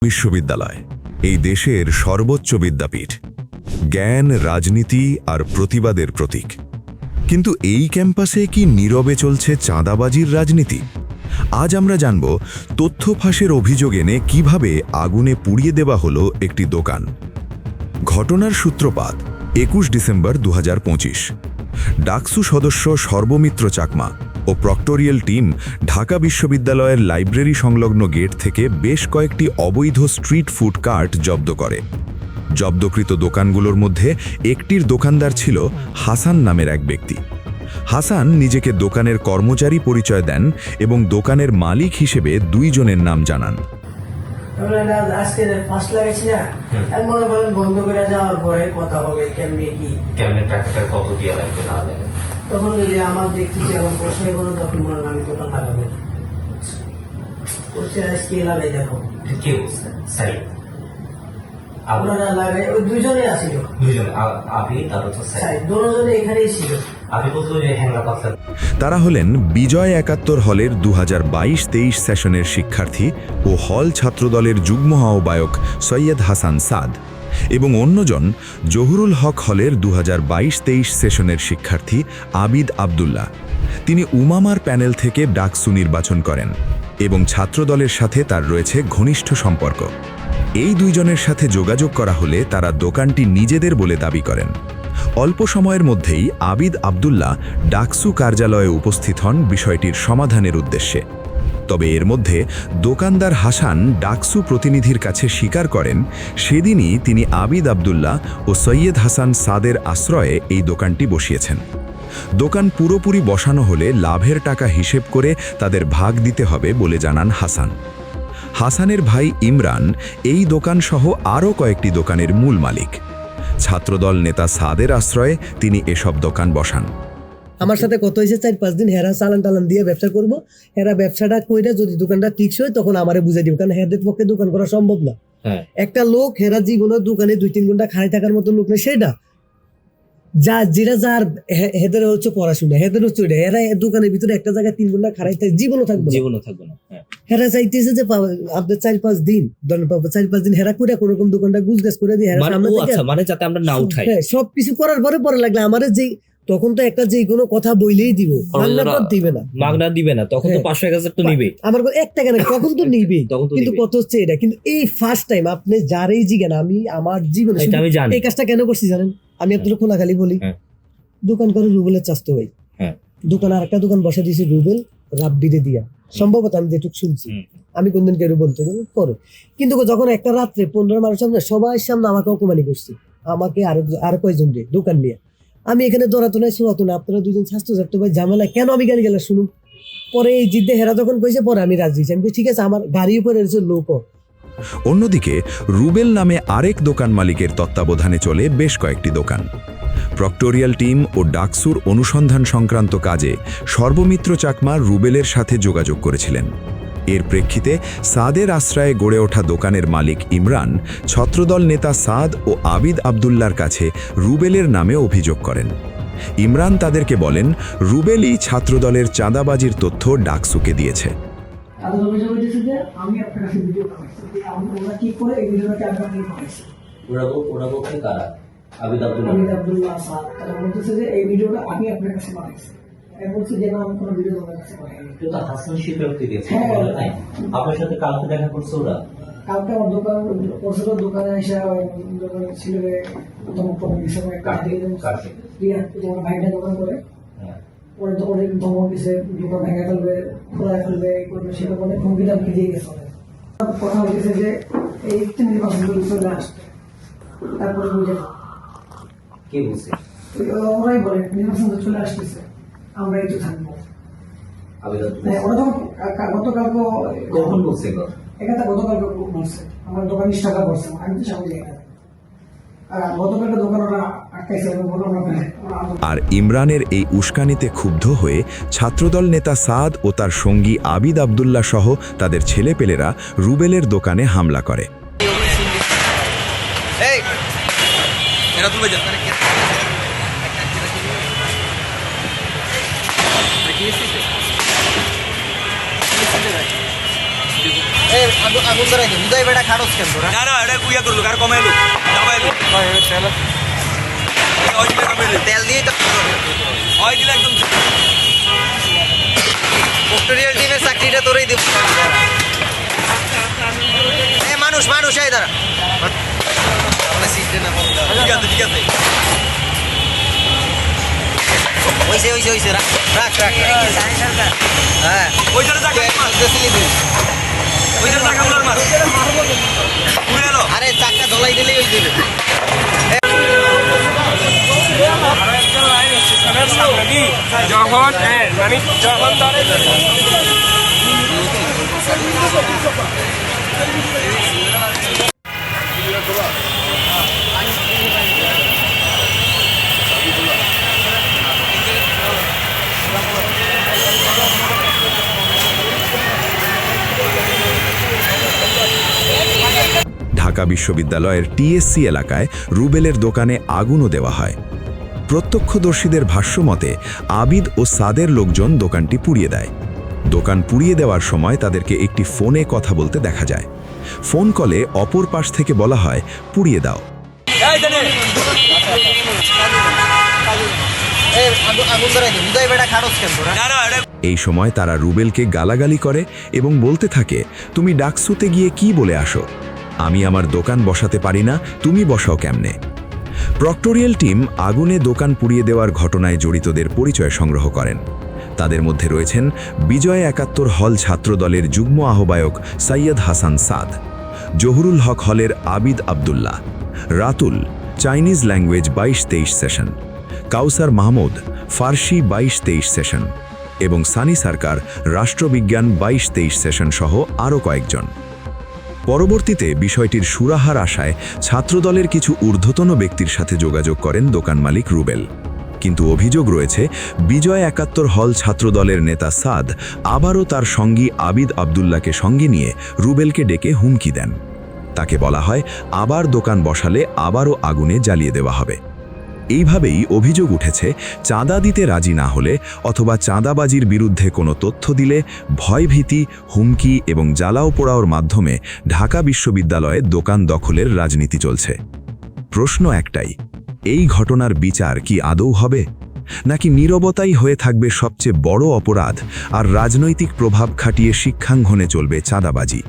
বিশ্ববিদ্যালয় এই দেশের সর্বোচ্চ বিদ্যাপীঠ, জ্ঞান, রাজনীতি আর প্রতিবাদের প্রতীক। কিন্তু এই ক্যাম্পাসে কি নীরবে চলছে চাঁদাবাজির রাজনীতি? আজ আমরা জানব তথ্য ফাঁসের অভিযোগ এনে কিভাবে আগুনে পুড়িয়ে দেওয়া হলো একটি দোকান। ঘটনার সূত্রপাত 21 ডিসেম্বর 2025। ডাকসু সদস্য সর্বমিত্র চাকমা ও প্রক্টোরিয়াল টিম ঢাকা বিশ্ববিদ্যালয়ের লাইব্রেরি সংলগ্ন গেট থেকে বেশ কয়েকটি অবৈধ স্ট্রিট ফুড কার্ট জব্দ করে। জব্দকৃত দোকানগুলোর মধ্যে একটির দোকানদার ছিল হাসান নামের এক ব্যক্তি। হাসান নিজেকে দোকানের কর্মচারী পরিচয় দেন এবং দোকানের মালিক হিসেবে দুইজনের নাম জানান। আজকে ফার্স্ট লাগাইছি না, আমি মনে করেন বন্ধ করে যাওয়ার পরে কথা হবে কেমনি কি কেমনে টাকাটা কত দিয়ে লাগবে না লাগবে। তখন যদি আমার দেখতেছি আমার প্রশ্ন কোনো তখন মনে হয় আমি দোকান লাগাবো বলছে আজকে লাগাই দেখো কে বলছে সাই আপনারা লাগাই ওই দুজনে আসিল, দুজন আপনি তার হচ্ছে সাই দুজনে এখানেই ছিল। আপনি বলতো যে হ্যাংলা পাতলা। তারা হলেন বিজয় 71 হলের 2022-23 সেশনের শিক্ষার্থী ও হল ছাত্রদলের যুগ্ম আহ্বায়ক সৈয়দ হাসান সাদ এবং অন্যজন জহুরুল হক হলের 2022-23 সেশনের শিক্ষার্থী আবিদ আবদুল্লাহ। তিনি উমামার প্যানেল থেকে ডাকসু নির্বাচন করেন এবং ছাত্রদলের সাথে তার রয়েছে ঘনিষ্ঠ সম্পর্ক। এই দুইজনের সাথে যোগাযোগ করা হলে তারা দোকানটি নিজেদের বলে দাবি করেন। অল্প সময়ের মধ্যেই আবিদ আবদুল্লাহ ডাকসু কার্যালয়ে উপস্থিত হন বিষয়টির সমাধানের উদ্দেশ্যে। তবে এর মধ্যে দোকানদার হাসান ডাকসু প্রতিনিধির কাছে স্বীকার করেন সেদিনই তিনি আবিদ আবদুল্লাহ ও সৈয়দ হাসান সাদের আশ্রয়ে এই দোকানটি বসিয়েছেন। দোকান পুরোপুরি বসানো হলে লাভের টাকা হিসেব করে তাদের ভাগ দিতে হবে বলে জানান হাসান। হাসানের ভাই ইমরান এই দোকানসহ আরও কয়েকটি দোকানের মূল মালিক। ছাত্রদল নেতা সাদের আশ্রয়ে তিনি এসব দোকান বসান। আমার সাথে কত হয়েছে 4-5 দিন হেরা চালান টালান দিয়ে ব্যবসা করবো, হেরা ব্যবসাটা কইরা যদি দোকানটা ঠিক হয় তখন আমারে বুঝাই দিব, কারণ হেদের পক্ষে দোকান করা সম্ভব না। একটা লোক হেরা জীবনের দোকানে 2-3 ঘন্টা খাড়ি থাকার মতো লোক নেই, সেটা যেটা যার হেদের হচ্ছে পড়াশোনা, হেদের হচ্ছে ওইটা। এরা দোকানের ভিতরে একটা জায়গায় 3 ঘন্টা খাড়াই থাকে, জীবনও থাকবে না। হেরা চাইতেছে যে আপনার 4-5 দিন ধরেন পাবো, 4-5 দিন হেরা করে কোনোরকম দোকানটা গুজগাছ করে দিয়ে মানে যাতে আমরা না উঠাই, সবকিছু করার পরে লাগলে আমাদের যে তখন তো একটা যে কোনো কথা বইলেই দিব, মাগনা দিবে না, তখন তো 500-1000 তো নিবে, আমার 1 টাকা না তখন তো নিবে। কিন্তু কত হচ্ছে এটা, কিন্তু এই ফার্স্ট টাইম আপনি যারাই জিজ্ঞান, আমি আমার জীবনে এই কাজটা কেন করছি জানেন? আমি আপনার খোলাখালি বলি, দোকান করে রুবেলের চাস্তো ভাই, দোকান আর একটা দোকান বসা দিয়েছি রুবেল রাব্বিরে দিয়া, সম্ভবত আমি যেটুকু শুনছি, আমি কোনদিন কেউ বলতে করে। কিন্তু যখন একটা রাত্রে 15 মানুষ সামনে সবাই সামনে আমাকে অপমানি করছে, আমাকে আর কয়জন দিয়ে দোকান নিয়ে, আমি এখানে দৌড়াতো না শোয়াতো না, আপনারা দুজন স্বাস্থ্য ছাড়তো ভাই ঝামেলা কেন আমি গালি গেলা শুনুন। পরে এই জিদ্দে হেরা যখন কইছে পরে আমি রাজি হয়েছি, আমি ঠিক আছে আমার গাড়ি উপরে এসে লোক। অন্যদিকে রুবেল নামে আরেক দোকান মালিকের তত্ত্বাবধানে চলে বেশ কয়েকটি দোকান। প্রক্টোরিয়াল টিম ও ডাকসুর অনুসন্ধান সংক্রান্ত কাজে সর্বমিত্র চাকমা রুবেলের সাথে যোগাযোগ করেছিলেন। এর প্রেক্ষিতে সাদের আশ্রয়ে গড়ে ওঠা দোকানের মালিক ইমরান ছাত্রদল নেতা সাদ ও আবিদ আবদুল্লার কাছে রুবেলের নামে অভিযোগ করেন। ইমরান তাদেরকে বলেন রুবেলই ছাত্রদলের চাঁদাবাজির তথ্য ডাকসুকে দিয়েছে। আপনার সাথে কালকে দেখা করছে ওরা? কালকে আমার দোকানে এসে ছিল ভাইটা দোকান করে, পরে তো অনেক ধমক দিছে, দোকান ভেঙে ফেলবে, খোলা ফেলবে, করবে, সেটা বলে হুমকি দামকি দিয়ে গেছে। কথা হয়েছে যে এই 3 মাস চলে আসবে, তারপরে বুঝে কে বলছে? ওরাই বলে নির্বাচন চলে আসতেছে, আমরা একটু থাকবো। গতকালকে বলছে আমার দোকান টাকা করছে, আমি তো সামনে যাই না, গতকালকে দোকান ওরা আটকাইছে। আর ইমরানের এই উস্কানিতে ক্ষুব্ধ হয়ে ছাত্রদল নেতা সাদ ও তার সঙ্গী আবিদ আবদুল্লাহ সহ তাদের ছেলেপেলেরা রুবেলের দোকানে হামলা করে। আগুন ধরাই দে বুঝাই বেটা খারস কেন তোরা না না এটা কুইয়া করলো আর কমাইলো দাবাইলো তেল দিয়ে তো হয় দিলে একদম পোস্টোরিয়াল টিমের চাকরিটা তোরই দিব এ মানুষ মানুষ এই দাঁড়া ঠিক আছে ঠিক আছে হইছে রাখ হ্যাঁ ওইটারে জায়গা মাছ ওইটারে জায়গা বলার মাছ পুরে এলো আরে চাকটা ধলাই দিলেই হয়ে যাবে যখন মানে যখন ধরে ঢাকা বিশ্ববিদ্যালয়ের টিএসসি এলাকায় রুবেলের দোকানে আগুনও দেওয়া হয়। প্রত্যক্ষদর্শীদের ভাষ্যমতে আবিদ ও সাদের লোকজন দোকানটি পুড়িয়ে দেয়। দোকান পুড়িয়ে দেওয়ার সময় তাদেরকে একটি ফোনে কথা বলতে দেখা যায়। ফোন কলে অপর পাশ থেকে বলা হয় পুড়িয়ে দাও। আগুন ধরাই দে বুঝাই বেটা খারস কেন তোরা না না এটা এই সময় তারা রুবেলকে গালাগালি করে এবং বলতে থাকে, তুমি ডাকসুতে গিয়ে কি বলে আসো? আমি আমার দোকান বসাতে পারি না, তুমি বসাও কেমনে? প্রক্টোরিয়াল টিম আগুনে দোকান পুড়িয়ে দেওয়ার ঘটনায় জড়িতদের পরিচয় সংগ্রহ করেন। তাদের মধ্যে রয়েছেন বিজয় ৭১ হল ছাত্রদলের যুগ্ম আহ্বায়ক সৈয়দ হাসান সাদ, জহুরুল হক হলের আবিদ আবদুল্লাহ, রাতুল চাইনিজ ল্যাঙ্গুয়েজ ২২-২৩ সেশন, কাউসার মাহমুদ ফার্সি ২২-২৩ সেশন এবং সানি সরকার রাষ্ট্রবিজ্ঞান ২২-২৩ সেশন সহ আরও কয়েকজন। পরবর্তীতে বিষয়টির সুরাহার আশায় ছাত্রদলের কিছু ঊর্ধ্বতন ব্যক্তির সাথে যোগাযোগ করেন দোকান মালিক রুবেল। কিন্তু অভিযোগ রয়েছে বিজয় ৭১ হল ছাত্রদলের নেতা সাদ আবারও তার সঙ্গী আবিদ আবদুল্লাহকে সঙ্গে নিয়ে রুবেলকে ডেকে হুমকি দেন। তাকে বলা হয় আবার দোকান বসালে আবারও আগুনে জ্বালিয়ে দেওয়া হবে। এইভাবেই অভিযোগ উঠেছে চাঁদা দিতে রাজি না হলে অথবা চাঁদাবাজির বিরুদ্ধে কোনো তথ্য দিলে ভয়ভীতি, হুমকি এবং জ্বালাও পোড়াওর মাধ্যমে ঢাকা বিশ্ববিদ্যালয়ে দোকান দখলের রাজনীতি চলছে। প্রশ্ন একটাই, এই ঘটনার বিচার কি আদৌ হবে, নাকি নীরবতাই হয়ে থাকবে সবচেয়ে বড় অপরাধ আর রাজনৈতিক প্রভাব খাটিয়ে শিক্ষাঙ্গনে চলবে চাঁদাবাজি?